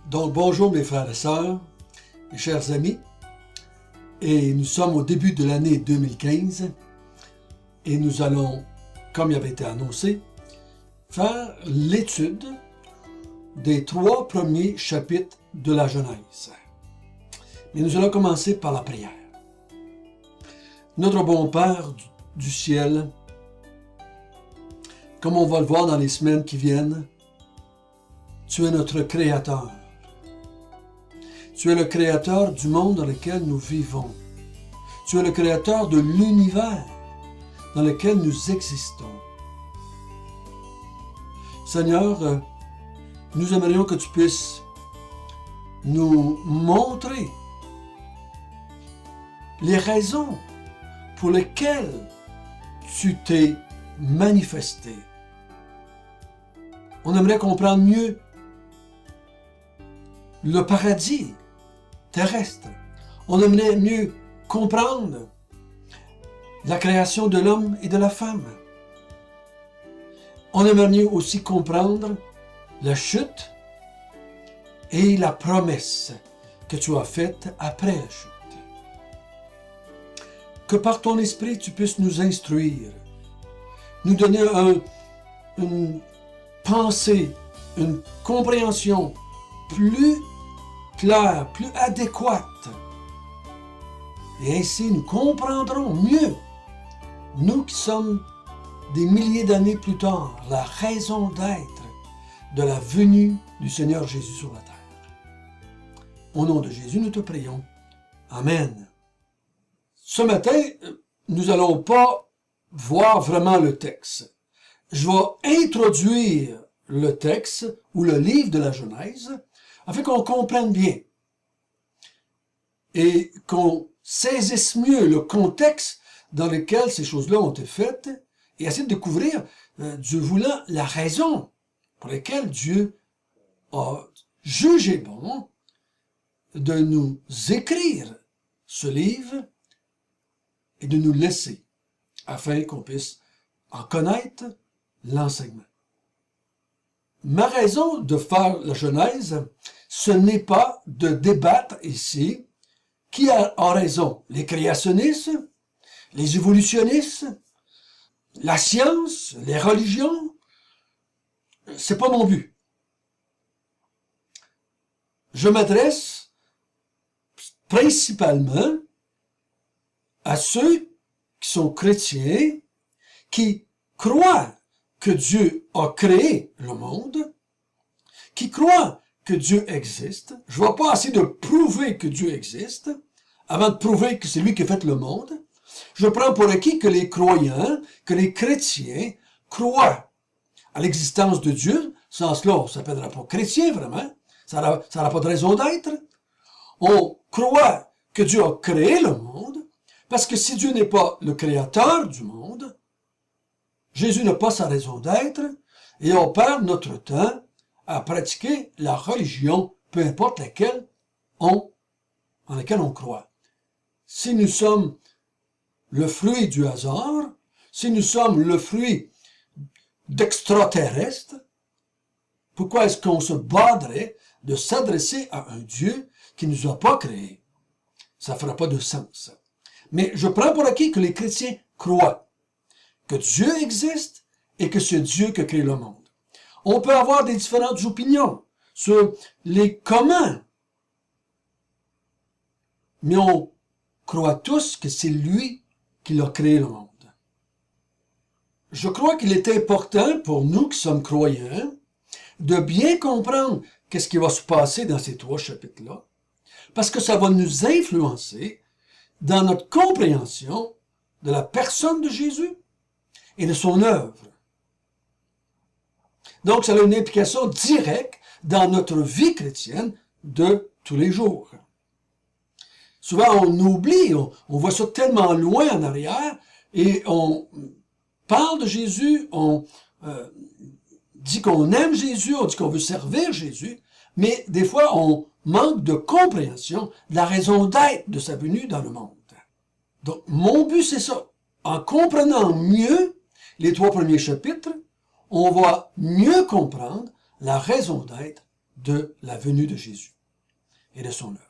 Donc bonjour mes frères et sœurs, mes chers amis, et nous sommes au début de l'année 2015 et nous allons, comme il avait été annoncé, faire l'étude des 3 premiers chapitres de la Genèse. Mais nous allons commencer par la prière. Notre bon Père du ciel, comme on va le voir dans les semaines qui viennent, tu es notre Créateur. Tu es le Créateur du monde dans lequel nous vivons. Tu es le Créateur de l'univers dans lequel nous existons. Seigneur, nous aimerions que tu puisses nous montrer les raisons pour lesquelles tu t'es manifesté. On aimerait comprendre mieux le paradis terrestre. On aimerait mieux comprendre la création de l'homme et de la femme. On aimerait mieux aussi comprendre la chute et la promesse que tu as faite après la chute. Que par ton esprit, tu puisses nous instruire, nous donner une pensée, une compréhension plus claire, plus adéquate. Et ainsi, nous comprendrons mieux, nous qui sommes des milliers d'années plus tard, la raison d'être de la venue du Seigneur Jésus sur la terre. Au nom de Jésus, nous te prions. Amen. Ce matin, nous n'allons pas voir vraiment le texte. Je vais introduire le texte ou le livre de la Genèse afin qu'on comprenne bien et qu'on saisisse mieux le contexte dans lequel ces choses-là ont été faites et essayer de découvrir, Dieu voulant, la raison pour laquelle Dieu a jugé bon de nous écrire ce livre et de nous laisser afin qu'on puisse en connaître l'enseignement. Ma raison de faire la Genèse, ce n'est pas de débattre ici qui a raison, les créationnistes, les évolutionnistes, la science, les religions. C'est pas mon but. Je m'adresse principalement à ceux qui sont chrétiens, qui croient que Dieu a créé le monde, qui croient que Dieu existe. Je ne vais pas essayer de prouver que Dieu existe avant de prouver que c'est lui qui a fait le monde. Je prends pour acquis que les croyants, que les chrétiens croient à l'existence de Dieu. Sans cela, on ne s'appellera pas chrétien vraiment. Ça n'a pas de raison d'être. On croit que Dieu a créé le monde, parce que si Dieu n'est pas le créateur du monde, Jésus n'a pas sa raison d'être, et on perd notre temps à pratiquer la religion, peu importe laquelle en laquelle on croit. Si nous sommes le fruit du hasard, si nous sommes le fruit d'extraterrestres, pourquoi est-ce qu'on se borderait de s'adresser à un Dieu qui ne nous a pas créés? Ça ne fera pas de sens. Mais je prends pour acquis que les chrétiens croient que Dieu existe et que c'est Dieu qui a créé le monde. On peut avoir des différentes opinions sur les comment, mais on croit tous que c'est lui qui a créé le monde. Je crois qu'il est important pour nous qui sommes croyants de bien comprendre qu'est-ce qui va se passer dans ces 3 chapitres-là, parce que ça va nous influencer dans notre compréhension de la personne de Jésus et de son œuvre. Donc, ça a une implication directe dans notre vie chrétienne de tous les jours. Souvent, on oublie, on voit ça tellement loin en arrière, et on parle de Jésus, on dit qu'on aime Jésus, on dit qu'on veut servir Jésus, mais des fois, on manque de compréhension de la raison d'être de sa venue dans le monde. Donc, mon but, c'est ça. En comprenant mieux les 3 premiers chapitres, on va mieux comprendre la raison d'être de la venue de Jésus et de son œuvre.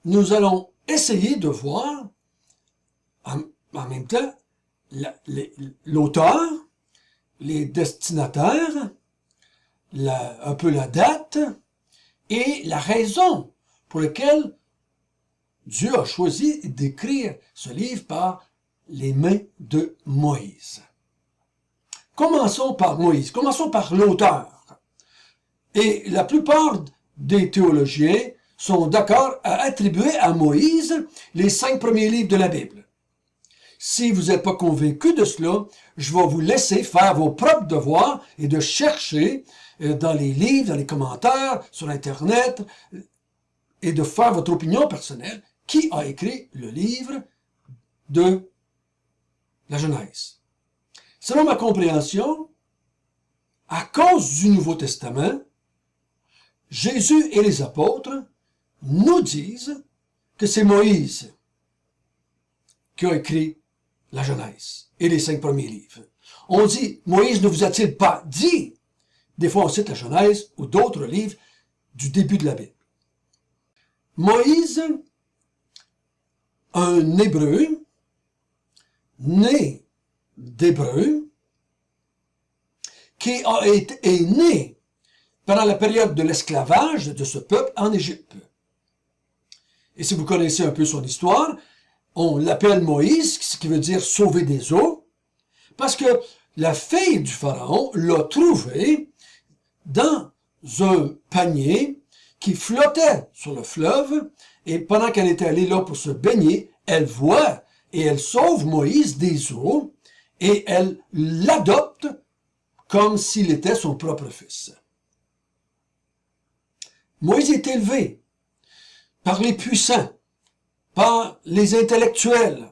Nous allons essayer de voir en même temps l'auteur, les destinataires, un peu la date et la raison pour laquelle Dieu a choisi d'écrire ce livre par les mains de Moïse. Commençons par Moïse, commençons par l'auteur. Et la plupart des théologiens sont d'accord à attribuer à Moïse les 5 premiers livres de la Bible. Si vous n'êtes pas convaincu de cela, je vais vous laisser faire vos propres devoirs et de chercher dans les livres, dans les commentaires, sur Internet, et de faire votre opinion personnelle. Qui a écrit le livre de la Genèse? Selon ma compréhension, à cause du Nouveau Testament, Jésus et les apôtres nous disent que c'est Moïse qui a écrit la Genèse et les 5 premiers livres. On dit, Moïse ne vous a-t-il pas dit? Des fois on cite la Genèse ou d'autres livres du début de la Bible. Moïse, un Hébreu, né d'Hébreu, qui est né pendant la période de l'esclavage de ce peuple en Égypte. Et si vous connaissez un peu son histoire, on l'appelle Moïse, ce qui veut dire sauver des eaux, parce que la fille du pharaon l'a trouvé dans un panier qui flottait sur le fleuve, et pendant qu'elle était allée là pour se baigner, elle voit et elle sauve Moïse des eaux, et elle l'adopte comme s'il était son propre fils. Moïse est élevé par les puissants, par les intellectuels.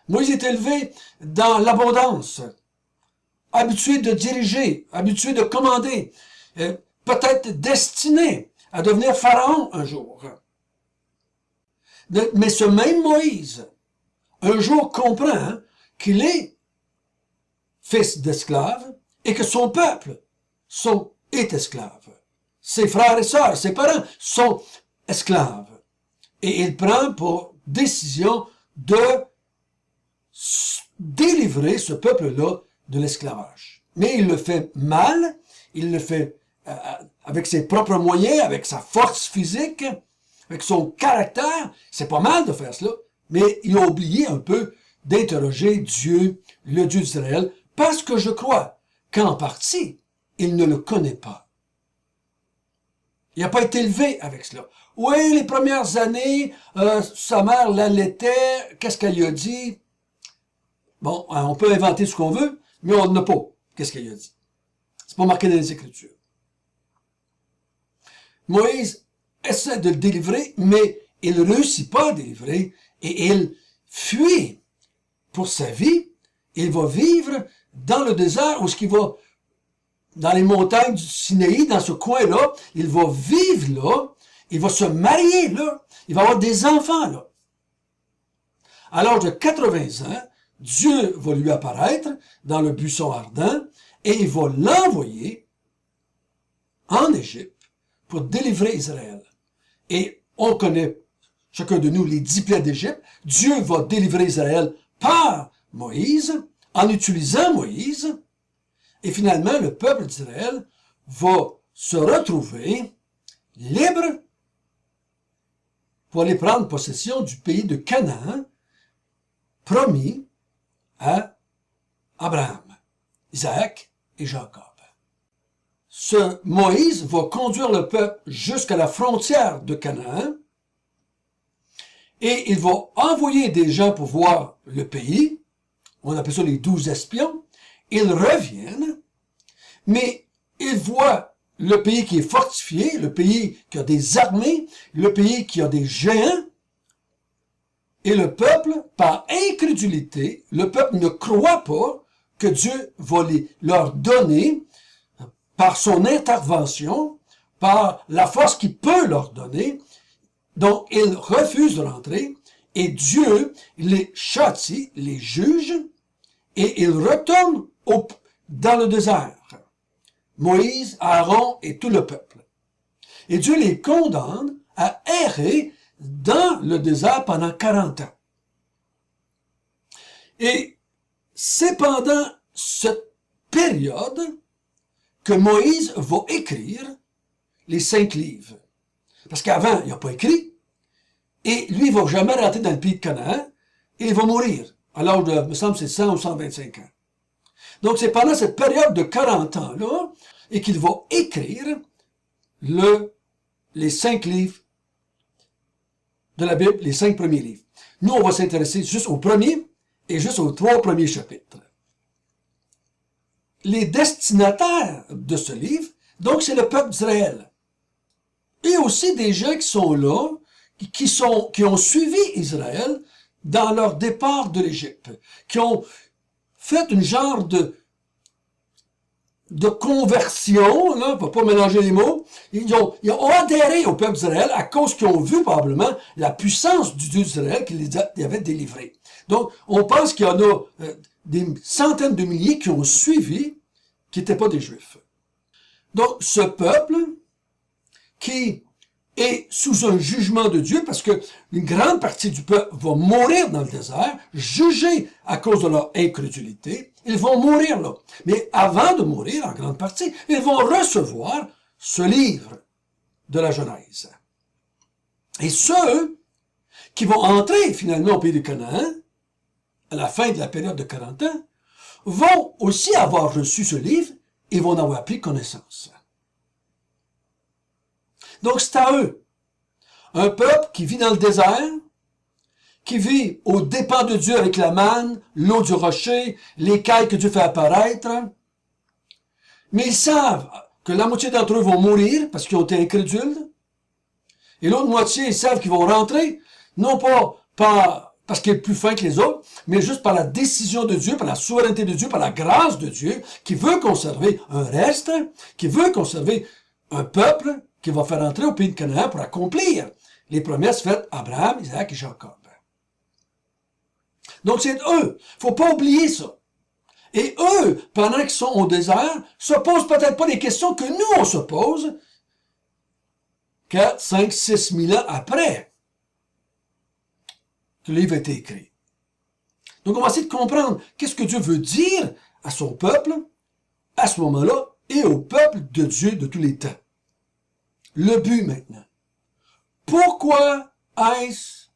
Moïse est élevé dans l'abondance, habitué de diriger, habitué de commander, peut-être destiné à devenir pharaon un jour. Mais ce même Moïse, un jour comprend qu'il est fils d'esclave et que son peuple est esclave. Ses frères et sœurs, ses parents sont esclaves. Et il prend pour décision de délivrer ce peuple-là de l'esclavage. Mais il le fait mal, il le fait avec ses propres moyens, avec sa force physique, avec son caractère. C'est pas mal de faire cela, mais il a oublié un peu d'interroger Dieu, le Dieu d'Israël, parce que je crois qu'en partie, il ne le connaît pas. Il n'a pas été élevé avec cela. Oui, les premières années, sa mère l'allaitait, qu'est-ce qu'elle lui a dit? Bon, on peut inventer ce qu'on veut, mais on n'a pas qu'est-ce qu'elle lui a dit. C'est pas marqué dans les Écritures. Moïse essaie de le délivrer, mais il ne réussit pas à délivrer, et il fuit pour sa vie. Il va vivre dans le désert, où il va dans les montagnes du Sinaï, dans ce coin-là, il va vivre là, il va se marier là, il va avoir des enfants là. À l'âge de 80 ans, Dieu va lui apparaître dans le buisson ardent et il va l'envoyer en Égypte pour délivrer Israël. Et on connaît, chacun de nous, les 10 plaies d'Égypte. Dieu va délivrer Israël par Moïse, en utilisant Moïse. Et finalement, le peuple d'Israël va se retrouver libre pour aller prendre possession du pays de Canaan, promis à Abraham, Isaac et Jacob. Ce Moïse va conduire le peuple jusqu'à la frontière de Canaan et il va envoyer des gens pour voir le pays. On appelle ça les 12 espions. Ils reviennent, mais ils voient le pays qui est fortifié, le pays qui a des armées, le pays qui a des géants. Et le peuple, par incrédulité, le peuple ne croit pas que Dieu va leur donner, par son intervention, par la force qu'il peut leur donner. Donc, ils refusent de rentrer et Dieu les châtie, les juge, et ils retournent dans le désert. Moïse, Aaron et tout le peuple. Et Dieu les condamne à errer dans le désert pendant 40 ans. Et c'est pendant cette période que Moïse va écrire les 5 livres. Parce qu'avant, il n'a pas écrit. Et lui, il ne va jamais rentrer dans le pays de Canaan. Et il va mourir. À l'âge de, me semble, c'est 100 ou 125 ans. Donc, c'est pendant cette période de 40 ans-là, et qu'il va écrire les 5 livres de la Bible, les 5 premiers livres. Nous, on va s'intéresser juste au premier et juste aux 3 premiers chapitres. Les destinataires de ce livre, donc c'est le peuple d'Israël. Et aussi des gens qui sont là, qui ont suivi Israël dans leur départ de l'Égypte, qui ont fait une genre de conversion, là, pour pas mélanger les mots. Ils ont adhéré au peuple d'Israël à cause qu'ils ont vu probablement la puissance du Dieu d'Israël qui les avait délivrés. Donc, on pense qu'il y en a des centaines de milliers qui ont suivi, qui n'étaient pas des Juifs. Donc, ce peuple qui est sous un jugement de Dieu, parce que une grande partie du peuple va mourir dans le désert, jugés à cause de leur incrédulité, ils vont mourir là. Mais avant de mourir, en grande partie, ils vont recevoir ce livre de la Genèse. Et ceux qui vont entrer finalement au pays de Canaan, à la fin de la période de 40 ans, vont aussi avoir reçu ce livre et vont en avoir pris connaissance. Donc c'est à eux. Un peuple qui vit dans le désert, qui vit aux dépens de Dieu avec la manne, l'eau du rocher, l'écaille que Dieu fait apparaître. Mais ils savent que la moitié d'entre eux vont mourir parce qu'ils ont été incrédules. Et l'autre moitié, ils savent qu'ils vont rentrer, non pas parce qu'il est plus fin que les autres, mais juste par la décision de Dieu, par la souveraineté de Dieu, par la grâce de Dieu, qui veut conserver un reste, qui veut conserver un peuple qui va faire entrer au pays de Canaan pour accomplir les promesses faites à Abraham, Isaac et Jacob. Donc c'est eux. Faut pas oublier ça. Et eux, pendant qu'ils sont au désert, se posent peut-être pas les questions que nous, on se pose 4, 5, 6 000 ans après que le livre a été écrit. Donc on va essayer de comprendre qu'est-ce que Dieu veut dire à son peuple, à ce moment-là, et au peuple de Dieu de tous les temps. Le but maintenant. Pourquoi est-ce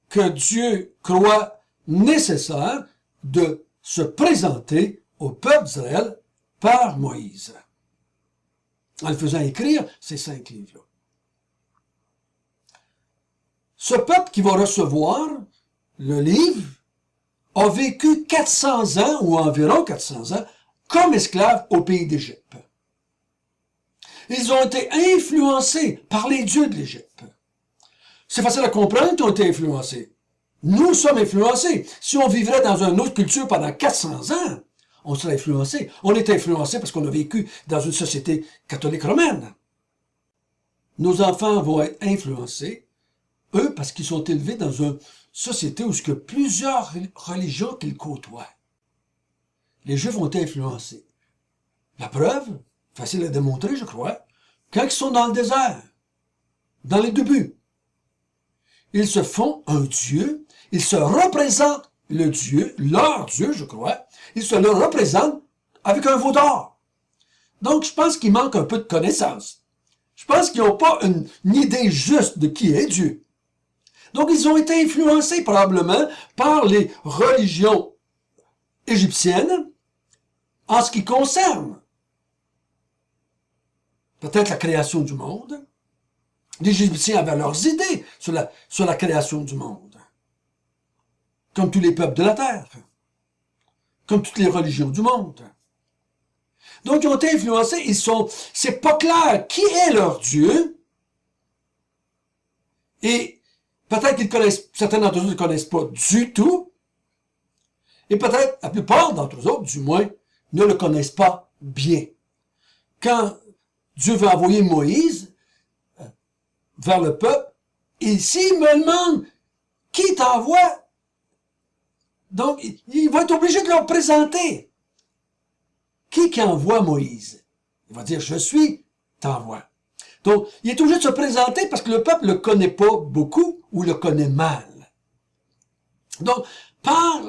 que Dieu croit nécessaire de se présenter au peuple d'Israël par Moïse, en le faisant écrire ces 5 livres-là? Ce peuple qui va recevoir le livre a vécu 400 ans, ou environ 400 ans, comme esclaves au pays d'Égypte. Ils ont été influencés par les dieux de l'Égypte. C'est facile à comprendre qu'ils ont été influencés. Nous sommes influencés. Si on vivrait dans une autre culture pendant 400 ans, on serait influencé. On est influencé parce qu'on a vécu dans une société catholique romaine. Nos enfants vont être influencés, eux, parce qu'ils sont élevés dans une société où il y a plusieurs religions qu'ils côtoient. Les Juifs ont été influencés. La preuve, facile à démontrer, je crois, quand ils sont dans le désert, dans les débuts, ils se font un Dieu, ils se représentent le Dieu, leur Dieu, je crois, ils se le représentent avec un veau d'or. Donc, je pense qu'il manque un peu de connaissance. Je pense qu'ils n'ont pas une idée juste de qui est Dieu. Donc, ils ont été influencés probablement par les religions égyptiennes en ce qui concerne peut-être la création du monde. Les Égyptiens avaient leurs idées sur la création du monde, comme tous les peuples de la terre, comme toutes les religions du monde. Donc, ils ont été influencés, c'est pas clair qui est leur Dieu, et peut-être qu'ils connaissent, certains d'entre eux ne connaissent pas du tout, et peut-être la plupart d'entre eux, du moins, ne le connaissent pas bien. Quand Dieu va envoyer Moïse vers le peuple, et s'il me demande qui t'envoie, donc il va être obligé de leur présenter qui envoie Moïse? Il va dire, je suis, t'envoie. Donc, il est obligé de se présenter parce que le peuple ne le connaît pas beaucoup ou le connaît mal. Donc, par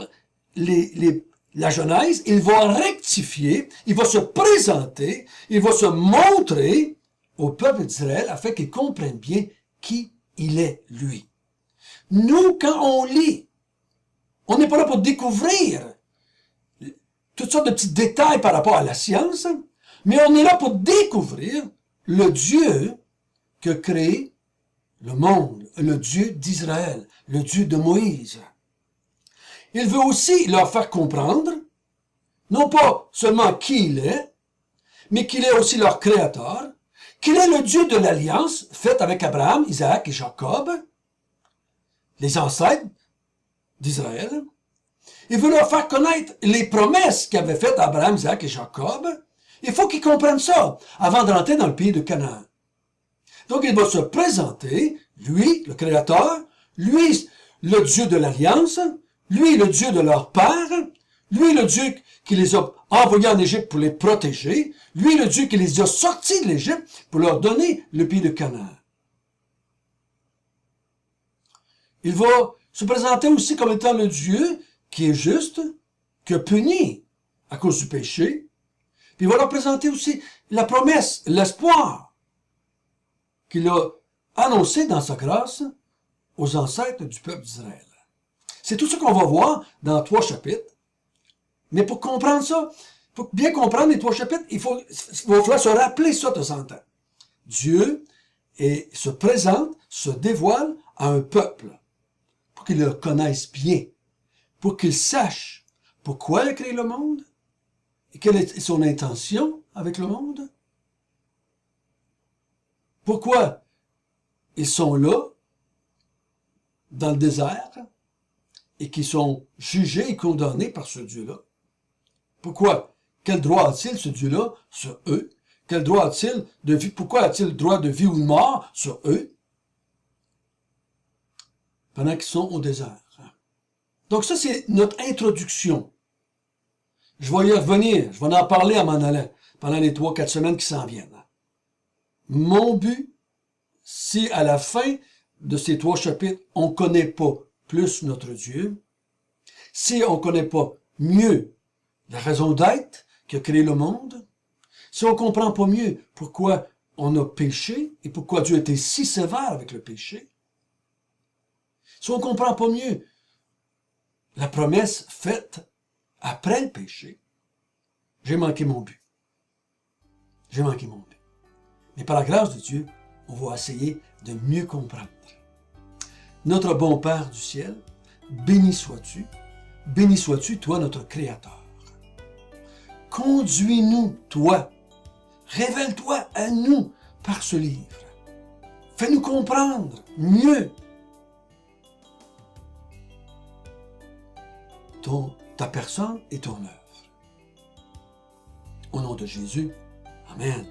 la Genèse, il va rectifier, il va se présenter, il va se montrer au peuple d'Israël afin qu'ils comprennent bien qui il est, lui. Nous, quand on lit, on n'est pas là pour découvrir toutes sortes de petits détails par rapport à la science, mais on est là pour découvrir le Dieu qui a créé le monde, le Dieu d'Israël, le Dieu de Moïse. Il veut aussi leur faire comprendre, non pas seulement qui il est, mais qu'il est aussi leur créateur, qu'il est le Dieu de l'alliance faite avec Abraham, Isaac et Jacob, les ancêtres d'Israël. Il veut leur faire connaître les promesses qu'avait faites Abraham, Isaac et Jacob. Il faut qu'ils comprennent ça avant de rentrer dans le pays de Canaan. Donc il va se présenter, lui, le Créateur, lui, le Dieu de l'Alliance, lui, le Dieu de leur père, lui, le Dieu qui les a envoyés en Égypte pour les protéger, lui, le Dieu qui les a sortis de l'Égypte pour leur donner le pays de Canaan. Il va se présenter aussi comme étant le Dieu qui est juste, qui a puni à cause du péché. Puis il va leur présenter aussi la promesse, l'espoir qu'il a annoncé dans sa grâce aux ancêtres du peuple d'Israël. C'est tout ce qu'on va voir dans 3 chapitres. Mais pour comprendre ça, pour bien comprendre les 3 chapitres, il va falloir se rappeler ça de temps en temps. Dieu se présente, se dévoile à un peuple pour qu'il le connaisse bien, pour qu'il sache pourquoi il a créé le monde et quelle est son intention avec le monde. Pourquoi ils sont là, dans le désert, et qui sont jugés et condamnés par ce Dieu-là. Pourquoi? Quel droit a-t-il, ce Dieu-là, sur eux? Quel droit a-t-il de vie? Pourquoi a-t-il le droit de vie ou de mort sur eux? Pendant qu'ils sont au désert. Donc ça, c'est notre introduction. Je vais y revenir, je vais en parler à m'en allant, pendant les 3-4 semaines qui s'en viennent. Mon but, si à la fin de ces 3 chapitres, on ne connaît pas plus notre Dieu, si on ne connaît pas mieux la raison d'être qui a créé le monde, si on ne comprend pas mieux pourquoi on a péché et pourquoi Dieu a été si sévère avec le péché, si on ne comprend pas mieux la promesse faite après le péché, j'ai manqué mon but. J'ai manqué mon but. Mais par la grâce de Dieu, on va essayer de mieux comprendre. Notre bon Père du ciel, béni sois-tu, toi notre Créateur. Conduis-nous, toi, révèle-toi à nous par ce livre. Fais-nous comprendre mieux ta personne et ton œuvre. Au nom de Jésus, Amen.